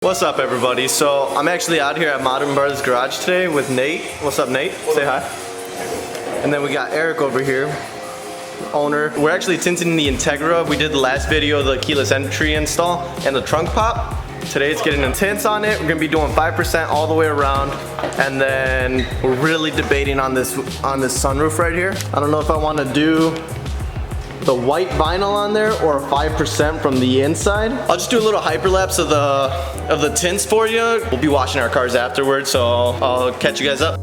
What's up, everybody? So I'm actually out here at Modern Brothers Garage today with Nate. What's up, Nate? Say hi. And then we got Eric over here, owner. We're actually tinting the Integra. We did the last video, the keyless entry install and the trunk pop. Today it's getting the tints on it. We're gonna be doing 5% all the way around, and then we're really debating on this sunroof right here. I don't know if I want to do the white vinyl on there or 5% from the inside. I'll just do a little hyperlapse of the tints for you. We'll be washing our cars afterwards, so I'll catch you guys up.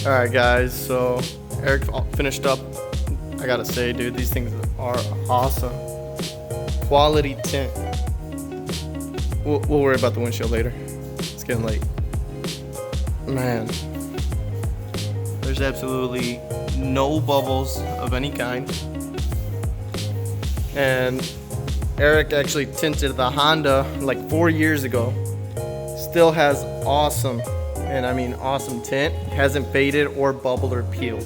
Alright guys, so Eric finished up. I gotta say, dude, these things are awesome. Quality tint. We'll worry about the windshield later. It's getting late. Man, there's absolutely no bubbles of any kind. And Eric actually tinted the Honda like 4 years ago. Still has awesome, and I mean awesome tint. Hasn't faded or bubbled or peeled.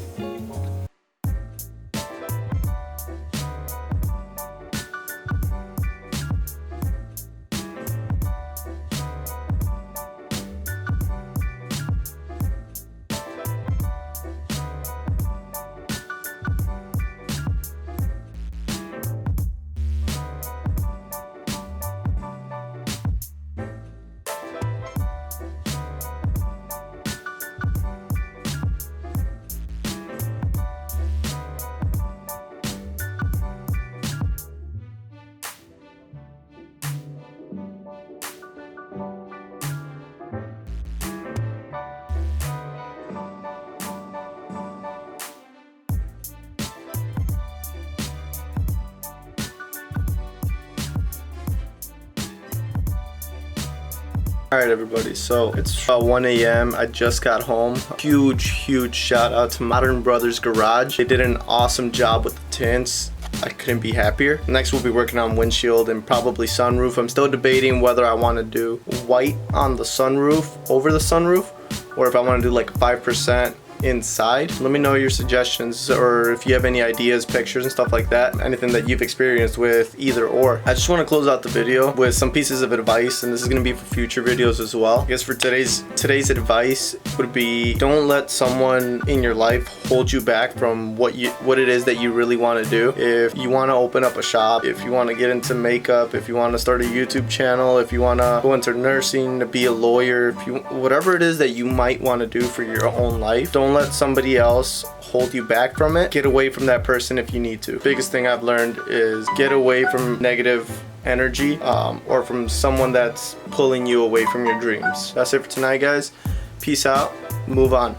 Alright everybody, so it's 1 a.m. I just got home. Huge shout out to Modern Brothers Garage. They did an awesome job with the tints. I couldn't be happier. Next we'll be working on windshield and probably sunroof. I'm still debating whether I want to do white on the sunroof, over the sunroof, or if I want to do like 5% inside. Let me know your suggestions, or if you have any ideas, pictures and stuff like that, anything that you've experienced with either or. I just want to close out the video with some pieces of advice, and this is going to be for future videos as well. I guess for today's advice would be, don't let someone in your life hold you back from what it is that you really want to do. If you want to open up a shop, if you want to get into makeup, if you want to start a YouTube channel, if you want to go into nursing, to be a lawyer, whatever it is that you might want to do for your own life, don't let somebody else hold you back from it. Get away from that person if you need to. Biggest thing I've learned is get away from negative energy or from someone that's pulling you away from your dreams. That's it for tonight, guys. Peace out. Move on.